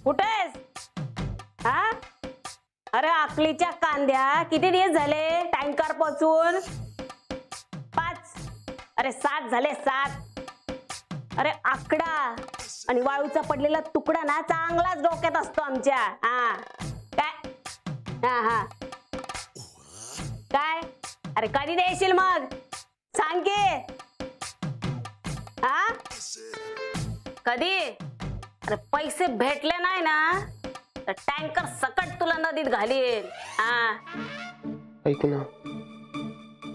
कुठेस? हा अरे आकलीच्या कांद्या, किती दिवस झाले टँकर पोचून? 5 अरे 7 झाले 7. अरे आकडा आणि वाळूचा पडलेला तुकडा ना चांगलाच डोक्यात असतो आमच्या. हा काय? हा काय? अरे कधी देशील मग सांग की. हा कधी? अरे पैसे भेटले नाही ना तर टँकर सकट तुला नदीत घालील. हा ऐक ना,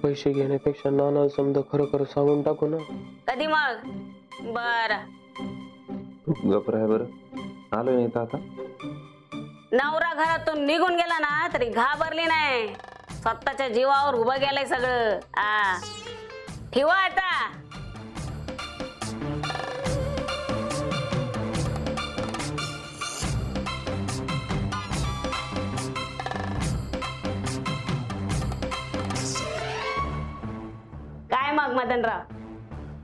पैसे घेण्यापेक्षा नाना समजा खरं खरं सांगून टाकू ना. कधी मग? बर गप्राय बर आलो नाही तर आता. नवरा घरातून निघून गेला ना तरी घाबरली नाही, स्वतःच्या जीवावर उभं गेलंय सगळं. हा ठेवा आता. काय मग मदनराव,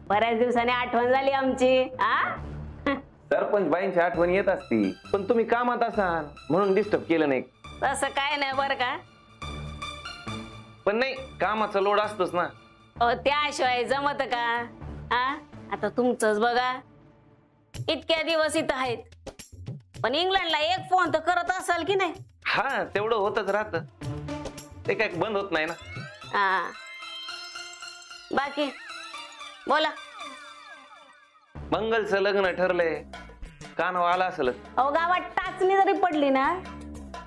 बऱ्याच दिवसांनी आठवण झाली आमची. आ सरपंच बाईंची आठवण येत असती, पण तुम्ही कामात असाल म्हणून डिस्टर्ब केलं नाही. तसं काय नाही बर का. पण नाही, कामाचा लोड असतोच ना. त्याशिवाय जमत का? आता तुमचंच बघा, इतक्या दिवस इथं आहेत पण इंग्लंडला एक फोन तर करत असाल की नाही? हा तेवढं होतच राहत, ते काय बंद होत नाही ना. हा बाकी बोला. मंगलचं लग्न ठरलंय, कानावर आला असेल. अहो गावात टाचणी जरी पडली ना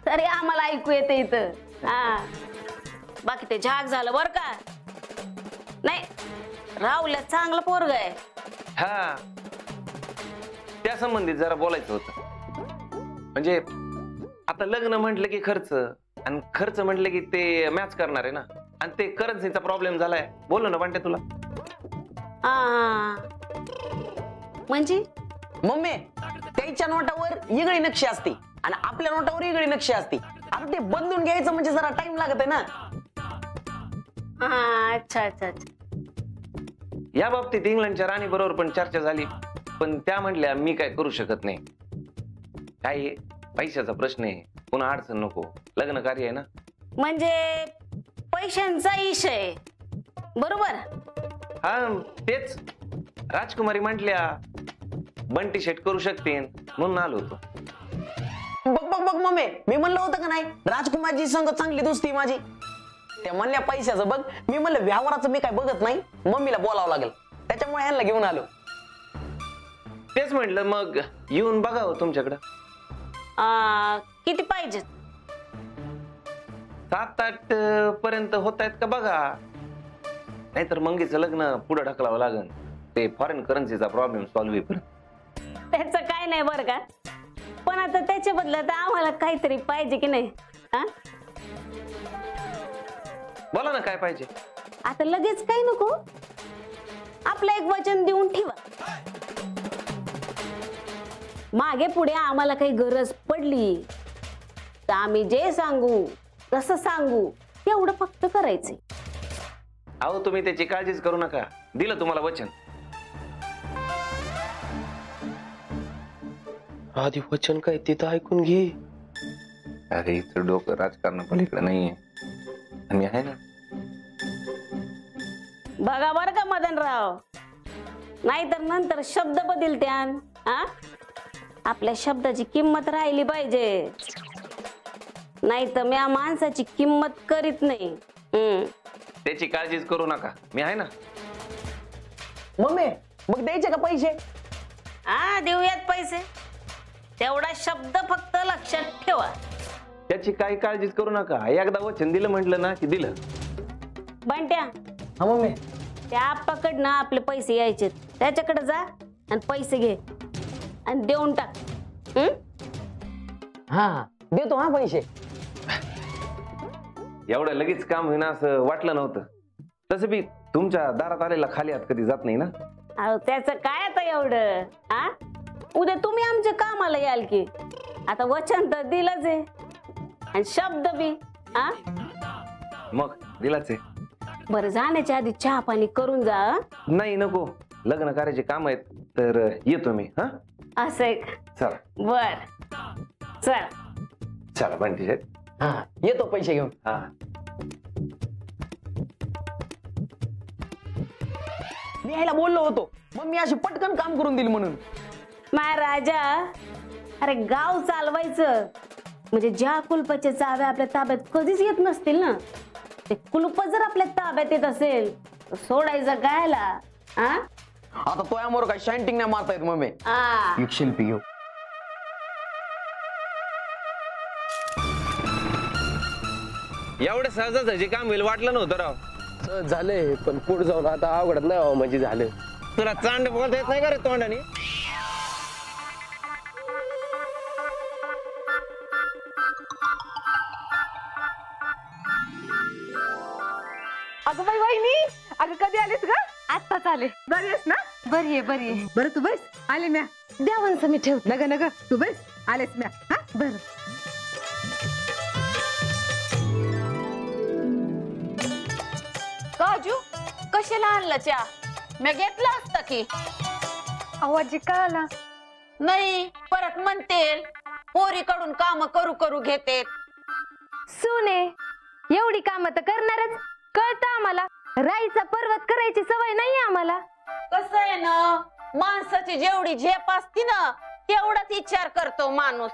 तरी आम्हाला ऐकू येते इथं. हा बाकी ते झाग झालं बर का. नाही राहुल्या चांगलं पोरग आहे. हा त्या संबंधित जरा बोलायचं होतं. म्हणजे आता लग्न म्हटलं की खर्च, आणि खर्च म्हटलं की ते मॅच करणार आहे ना, आणि ते करन्सीचा प्रॉब्लेम झालाय. बोललो ना बंट्या तुला. हा म्हणजे मम्मी, त्याच्या नोटावर वेगळी नक्षी असते आणि आपल्या नोटावर वेगळी नक्षी असते. आता ते बदलून घ्यायचं म्हणजे जरा टाइम लागत आहे ना. हा अच्छा अच्छा अच्छा. या बाबतीत इंग्लंडच्या राणी बरोबर पण चर्चा झाली, पण त्या म्हटल्या मी काय करू शकत नाही. काय पैशाचा प्रश्न आहे, पुन्हा अडचण नको, लग्न कार्य आहे ना. म्हणजे पैशांचा विषय बरोबर. हा तेच, राजकुमारी म्हटल्या बंटी शेट करू शकते म्हणून आलो होतो. बघ बघ बघ मम्मी, मी म्हणलं होतं का नाही राजकुमारजी संग चांगली दोस्ती माझी. त्या म्हणल्या पैशाचं बघ, मी म्हणलं व्यवहाराचं मी काय बघत नाही, मम्मीला बोलावं लागेल, त्याच्यामुळे ह्यांना घेऊन आलो. तेच म्हटलं मग येऊन बघावं तुमच्याकडं. किती पाहिजेत? 7-8 पर्यंत होत आहेत का बघा, नाहीतर मंगीचं लग्न पुढे ढकलावं लागेल. ते फॉरेन करन्सीचा प्रॉब्लेम सॉल्व्ह होईपर्यंत. त्याचं काय नाही बरं का, पण आता त्याच्या बदल्यात आम्हाला काहीतरी पाहिजे की नाही? हा बोला ना काय पाहिजे. आता लगेच काही नको, आपलं एक वचन देऊन ठेवा. मागे पुढे आम्हाला काही गरज पडली तर आम्ही जे सांगू तसं सांगू, तेवढं फक्त करायचंय. अहो तुम्ही त्याची काळजीच करू नका, दिलं तुम्हाला वचन. आधी वचन काय तिथं ऐकून घे. अरे इथं डोकं राजकारण पलीकडे नाहीये, आणि आहे ना. बघा बरं का मदनराव, नाहीतर नंतर शब्द बदलत्यान. आपल्या शब्दाची किंमत राहिली पाहिजे, नाहीतर मी माणसाची किंमत करीत नाही. त्याची काळजीच करू नका, मी आहे ना. मम्मी मग द्यायचे का पैसे? देऊयात पैसे, तेवढा शब्द फक्त लक्षात ठेवा. त्याची काही काळजीच करू नका, एकदा वचन दिलं म्हटलं ना की दिलं. बंट्या, हा मम्मी. त्या आप्पाकडनं आपले पैसे यायचे, त्याच्याकडे जा आणि पैसे घे आणि देऊन टाक. हा देतो हा पैसे. एवढं लगेच काम होईना असं वाटलं नव्हतं. तसं बी तुमच्या दारात आलेला खाली हात कधी जात नाही ना. अहो त्याचं काय आता एवढं. उद्या तुम्ही आमच्या कामाला याल की. आता वचन तर दिलंच आहे आणि शब्द बी. मग दिलाच आहे. बरं जाण्याच्या आधी चहा पाणी करून जा. नाही नको, लग्न करायचे काम आहेत तर येतो मी. हा असं आहे का? चला. बर चल. चला बंटी शेट. हा येतो पैसे घेऊन. हा मी यायला बोललो होतो मम्मी अशी पटकन काम करून दिली म्हणून. माय राजा, अरे गाव चालवायचं म्हणजे ज्या कुलपाच्या चाव्या आपल्या ताब्यात कधीच येत नसतील ना, ते कुलूप जर आपल्या ताब्यात येत असेल तर सोडायचं गायला. हा आता तो यामोर काय शांटिंग नाही मारता येत मम्मी. हा. एक शिल्पी घेऊ. एवढं सहजासहजी काम होईल वाटलं नव्हतं राव. सहज झालंय पण पुढे जाऊन आता अवघडत नाही व्हावं म्हणजे झालं. तुला चांड बोलता येत नाही का रे तोंडाने? अगं बाई वहिनी, अगं कधी आलीस ग? आत्ताच आले. बरी आहेस ना? बरी आहे बरी आहे. बरं तू बस. आले म्या. द्यावंस मी ठेव. नग नग तू बस. आलेस म्या. हा बरं. काजू कशाला आणलं चहा? मी घेतला असता की. आवाजी का आला? नाही परत म्हणतील पोरीकडून काम करू करू घेते. सुने एवढी काम तर करणारच, कळतं आम्हाला. राईचा पर्वत करायची सवय नाही आम्हाला. कसं आहे ना, माणसाची जेवढी झेप असती ना तेवढाच विचार करतो माणूस.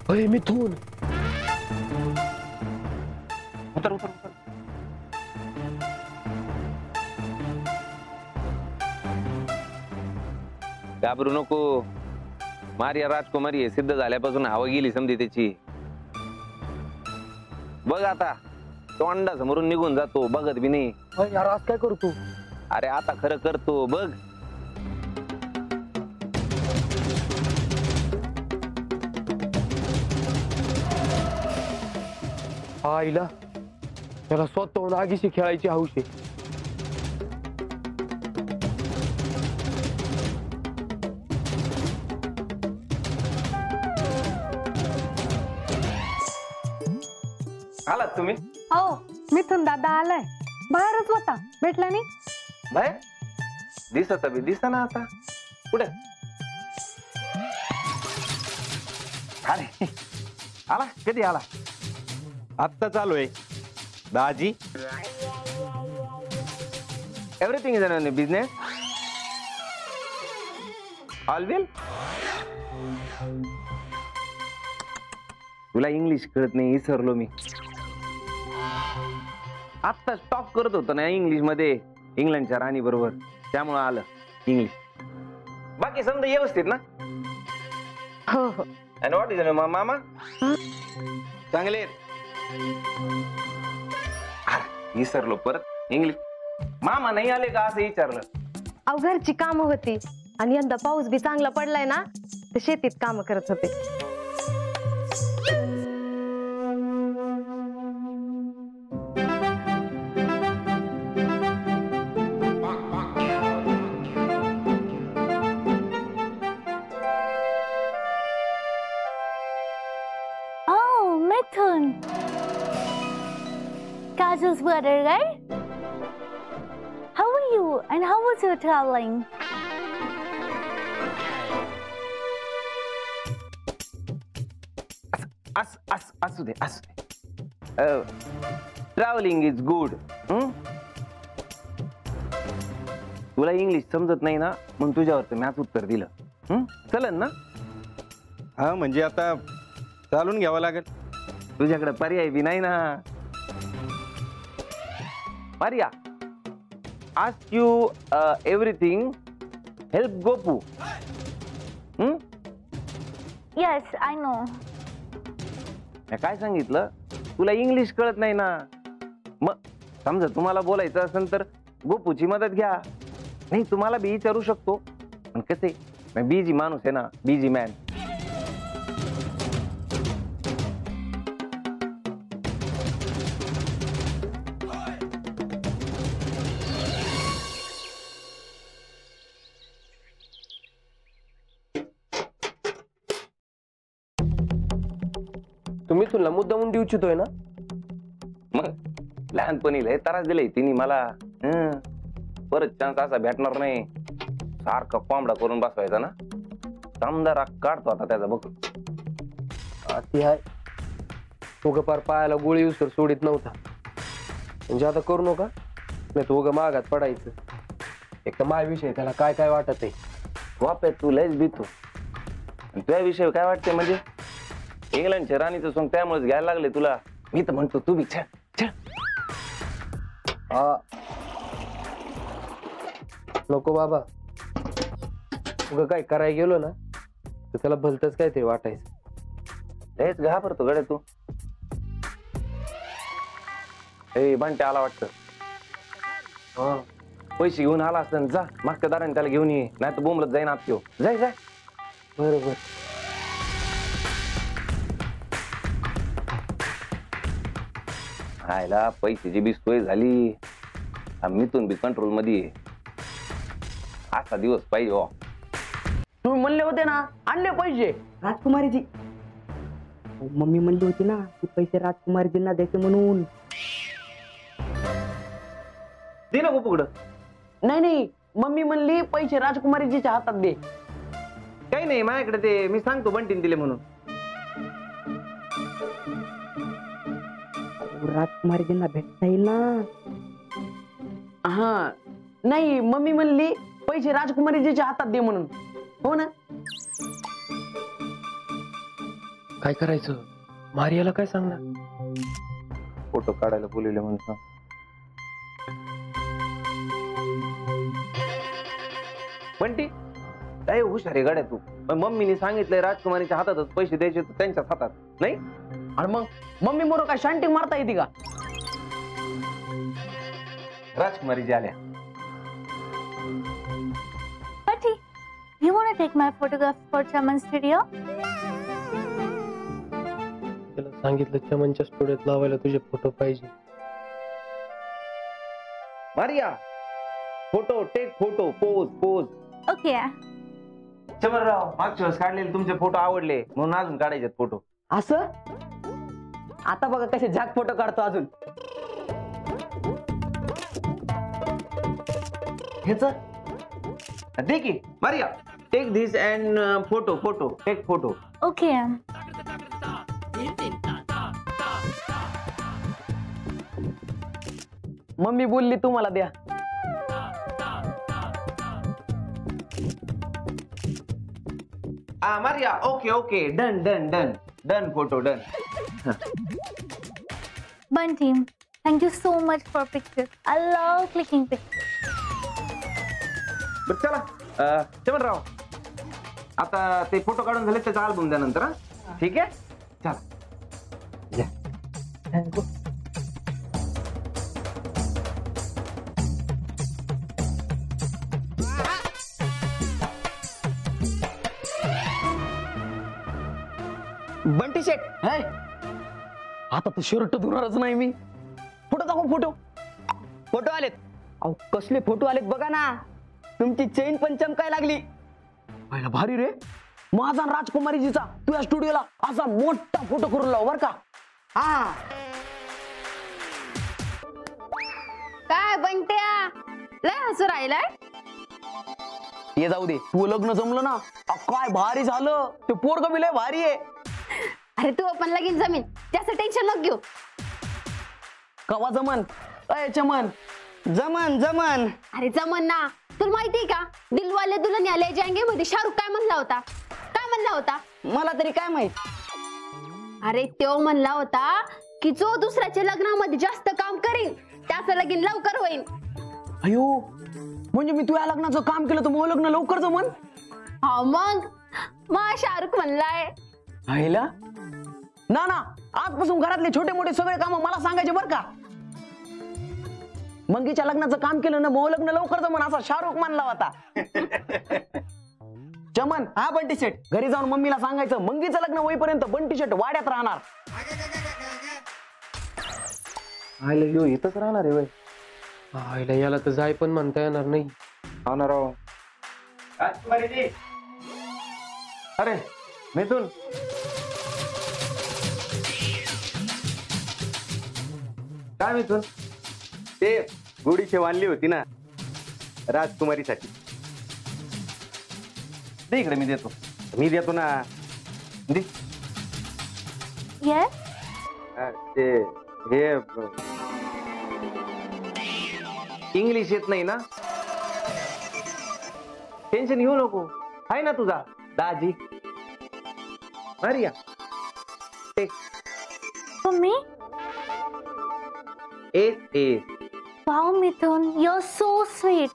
अय मिथून, उतर उतर उतर. घाबरू नको. मारिया राजकुमारी आहे, सिद्ध झाल्यापासून हवा गेली समधी त्याची. बघ आता तोंडा समोरून निघून जातो, बघत बी नाही. अय यार आज काय करतो? अरे आता खरं करतो बघ. आईला त्याला स्वतःहून आगीशी खेळायची हौस आहे. आलात तुम्ही? हो मिथून दादा आलाय. बाहेरच होता, भेटला नाही. बाय दिसत बी दिसा ना आता. कुठे? अरे आला, कधी आला? आत्ता चालू आहे दाजी. Everything is in business. All well. तुला इंग्लिश कळत नाही, विसरलो मी. आत्ता टॉक करत होतो ना इंग्लिश मध्ये इंग्लंडच्या राणी बरोबर, त्यामुळे आलं इंग्लिश. बाकी समजा व्यवस्थित ना? हो हो. अँड व्हॉट इज मामा? चांगले आहेत. अरे, विसरलो परत इंग्लिश. मामा नाही आले का असं विचारलं. अहो घरची कामं होती आणि यंदा पाऊस बी चांगला पडलाय ना, तर शेतीत काम करत होते. Mithun. Kajal's brother, right? How are you and how was your traveling? असू दे. Travelling is good. तुला इंग्लिश समजत नाही ना, मग तुझ्यावर मॅच उत्तर दिलं. चलन ना? हा म्हणजे आता चालून घ्यावं लागेल. तुझ्याकडे पर्याय बी नाही ना. Maria, ask you everything. Help Gopu. Yes, I know. मी काय सांगितलं? तुला इंग्लिश कळत नाही ना, मग समजा तुम्हाला बोलायचं असेल तर गोपूची मदत घ्या. नाही तुम्हाला बी विचारू शकतो, पण कसे मी बिझी माणूस आहे ना, बिझी मॅन. तुम्ही तुला मुद्दा म्हणून देऊ इच्छितोय ना? मग लहानपणी लय त्रास दिलाय तिने मला. परत चान्स असा भेटणार नाही. सारखा कोंबडा करून बसवायचा ना, समजा काढतो आता त्याचा बघ. ती आहे उगं पार पायाला गोळी उसर सोडित नव्हता. म्हणजे आता करू नका, नाही तर उगं मागात पडायचं. एक तर माझ्याविषयी त्याला काय काय वाटत आहे. वाप्यात तू लयच भीतो. तुझ्याविषयी काय वाटते म्हणजे इंग्लंडच्या राणीचं सोंग त्यामुळेच घ्यायला लागले तुला. मी तर म्हणतो तू बी छळ छळ. नको बाबा, उगं काय करायला गेलो ना तर त्याला भलतच काय ते वाटायचं. लयच घाबरतो गड्या तू. ए बंट्या आला वाटतं. पैसे घेऊन आला असतं जा मागच्या दाराने त्याला घेऊन ये, नाही तर बोंबलत जाईन आत घेऊ. जाय जाय. बरोबर. आयला पैशाची बी सोय झाली. मिथून बी कंट्रोल मध्ये. असा दिवस पाहिजे हो. तुम्ही म्हणले होते ना आणले पैसे राजकुमारीजी. मम्मी म्हणली होती ना की पैसे राजकुमारीजींना द्यायचे म्हणून. दे ना गोपुकडं. नाही मम्मी म्हणली पैसे राजकुमारीजीच्या हातात दे. काही नाही माझ्याकडे ते मी सांगतो बंटीने दिले म्हणून. राजकुमारीजींना भेटता येईल ना. हा नाही मम्मी म्हणली पैसे राजकुमारीजीच्या हातात दे म्हणून. हो ना. काय करायचं, मारियाला काय सांगणार. फोटो काढायला बोलवले म्हणून सांग. बंटी काय हुशार आहे गाड्या तू. मम्मीने सांगितलंय राजकुमारीच्या हातातच पैसे द्यायचे, तर त्यांच्याच हातात नाही. आणि मग मम्मी मोर काय शांती मारता येते का. राजकुमारी जी आल्या. Patty, you want to take my photograph for Chaman's studio? त्याला सांगितलं चमनच्या स्टुडिओत लावायला तुझे फोटो पाहिजे. Maria photo take photo pose pose. Okay. Chamanrao मागच्या वेळेस काढलेले तुमचे फोटो आवडले म्हणून अजून काढायचे फोटो. असं आता बघा कसे झाक फोटो काढतो अजून. हेच दे की Maria. Take this and photo photo take photo. Okay. Mummy बोलली तुम्हाला द्या. Maria okay okay done done done done photo done. Bunty, thank you so much for pictures. I love clicking pictures. बरं चला चमनराव आता ते फोटो काढून झाले त्याचा अल्बम द्या नंतर. हा ठीक आहे चला. बंटी शेट आता तर शर्ट धुणारच नाही मी. फोटो दाखव फोटो. फोटो आलेत. अहो कसले फोटो आलेत बघा ना. तुमची चेन पण चमकाय लागली. पहिला भारी रे. माझा राजकुमारीजीचा तुझ्या स्टुडिओला असा मोठा फोटो करून लाव बर का. हा काय बंट्या लय हसू राहिलाय. ये जाऊ दे. तू लग्न जमलं ना काय भारी झालं. ते पोरग बी लय भारी आहे. अरे तू पण लगीन जमीन जास्त टेन्शन नको घेऊ. कवा जमन. अय चमन जमन जमन. अरे जमन ना. तुला माहितीये का दिलवाले दुल्हनिया ले जाएंगे मध्ये शाहरुख काय म्हणला होता. काय म्हणला होता मला तरी काय माहित. अरे तो म्हणला होता की जो दुसऱ्याच्या लग्नामध्ये जास्त काम करीन त्याचं लगीन लवकर होईल. अयो म्हणजे मी तुझ्या लग्नाचं काम केलं तर मग लग्न लवकर जमन. हा मग शाहरुख म्हणलाय. आईला ना ना आजपासून घरातले छोटे मोठे सगळे काम मला सांगायचे बर का. मंगीच्या लग्नाचं काम केलं ना मग लग्न लवकर जमन असा शाहरुख म्हणला होता. चमन हा बंटी शेट घरी जाऊन मम्मीला सांगायचं मंगीचं लग्न होईपर्यंत बंटी शेट वाड्यात राहणार. आयला यो इथंच राहणार आहे. आईला याला तर जाय पण म्हणता येणार नाही. हो ना राव. अरे मिथून काय मिथून ते गुढी शेव आणली होती ना राजकुमारीसाठी. दे इकडे मी देतो. मी देतो ना. दे. Yes? ते हे इंग्लिश येत नाही ना, टेन्शन घेऊ नको. आहे ना तुझा दाजी Maria. Take. For me? Yes. Wow, Mithun, you're so sweet.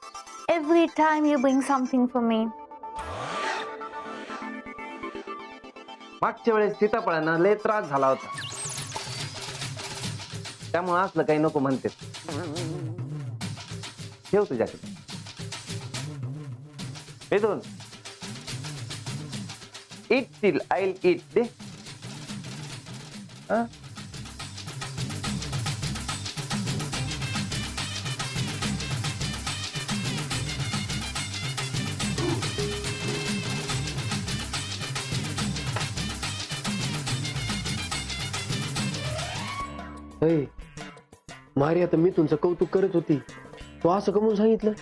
Every time you bring something for me. मागच्या वेळेस सीताफळांना लय त्रास झाला होता, त्यामुळे असलं काही नको म्हणते. ठेव तुझ्याकडे. Mithun it oil it they. हा? मारी आता मी तुमचं कौतुक करत होती, तू असं कमून सांगितलं?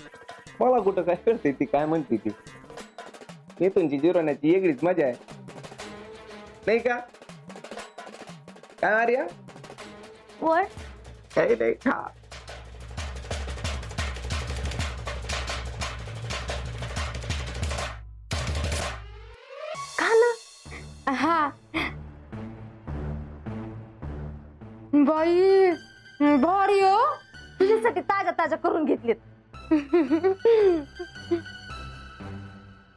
मला कुठं काय कळते ती काय म्हणते ती. मिथूनची जिरवण्याची वेगळीच मजा आहे नाही का? काय मारिया? What? काही नाही खा. हा बाई भारी हो, तुझ्यासाठी ताज्या ताज्या करून घेतलेत.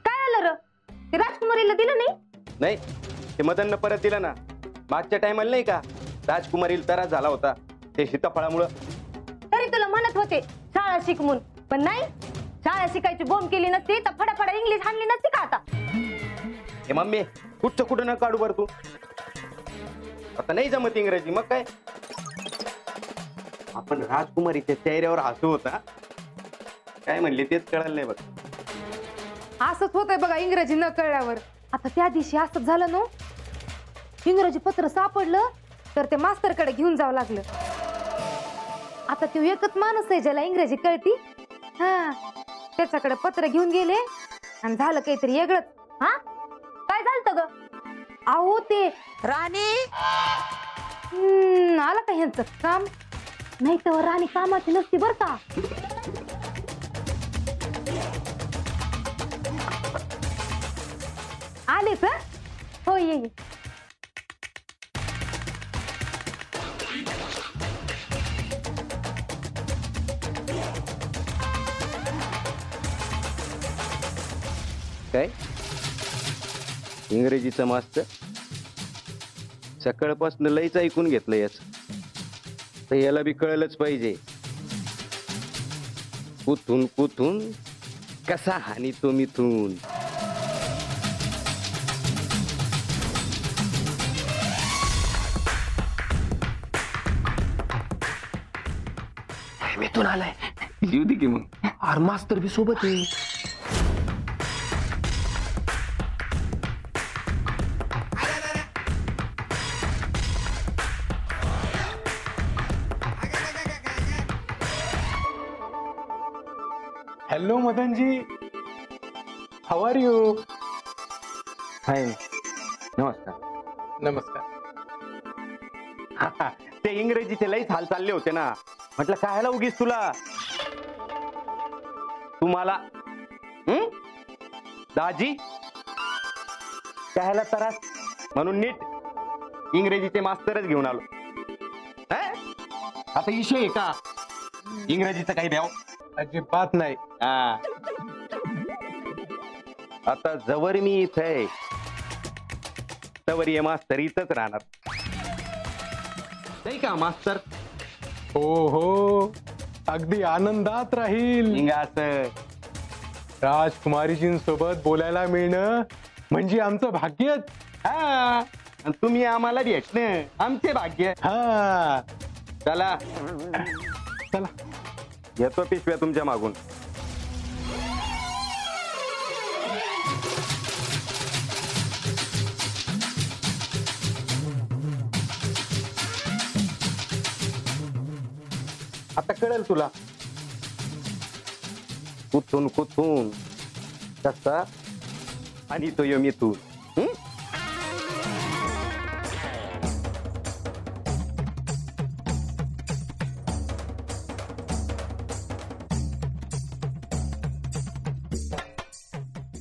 काय आलं र, ते राजकुमारीला दिलं नाही? नाही, ते मदननं परत दिलं ना. मागच्या टायमाला नाही का राजकुमारीला त्रास झाला होता ते सीताफळामुळं. तरी तुला म्हणत होते शाळा शिक म्हणून, पण नाही. शाळा शिकायची बोंब केली नसती तर फडाफडा इंग्लिश हाणली नसती का आता? हे मम्मी कुठं न काढू बर तू. आता नाही जमत इंग्रजी, मग काय. आपण राजकुमारीच्या चेहऱ्यावर हसू होता, काय म्हणले तेच कळलं नाही बघ. असंच होतंय बघा इंग्रजी न कळल्यावर. आता त्या दिवशी असंच झालं ना, इंग्रजी पत्र सापडलं तर ते मास्तरकडे घेऊन जावं लागलं. आता तो एकच माणूस आहे ज्याला इंग्रजी कळती. हा, त्याच्याकडे पत्र घेऊन गेले आणि झालं काहीतरी वेगळंच. हा, काय झालं ग? अहो ते राणी आलं का ह्यांचं काम? नाही तर राणी कामाची नसती बर का. आले तर हो, ये. काय इंग्रजीचं मास्तर सकाळपासून लईच ऐकून घेतलं याच, तर याला बी कळलंच पाहिजे कुठून कुठून कसा हानी तो मिथून. मिथून आलाय. येऊ दे की मग. अरे मास्तर बी सोबत आहे. Hello Madan ji, how are you? Fine. नमस्कार. नमस्कार. ते इंग्रजीचे लईच हाल चालले होते ना, म्हटलं कायला उगीच तुला तुम्हाला दाजी कायला त्रास म्हणून नीट इंग्रजीचे मास्तरच घेऊन आलो. आता विषय आहे का इंग्रजीचं काही द्याव? अजिबात नाही. आता जवळ मी इथे आहे तवर ये मास्तर इथंच राहणार नाही का मास्तर? हो हो, अगदी आनंदात राहील. राजकुमारीजींसोबत बोलायला मिळणं म्हणजे आमचं भाग्यच. हा, तुम्ही आम्हाला भेटणं आमचे भाग्य. हा, चला चला. येतो पिशव्या तुमच्या मागून. आता कळेल तुला कुठून कुठून कसा आणि तो यो मिथून.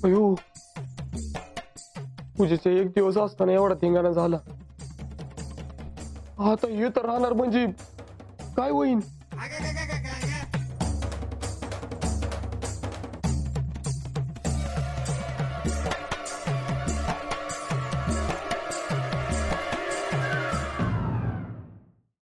अयो पूजेचे एक दिवस असताना एवढा धिंगाणा झाला. आता हे तर राहणार म्हणजे काय होईन.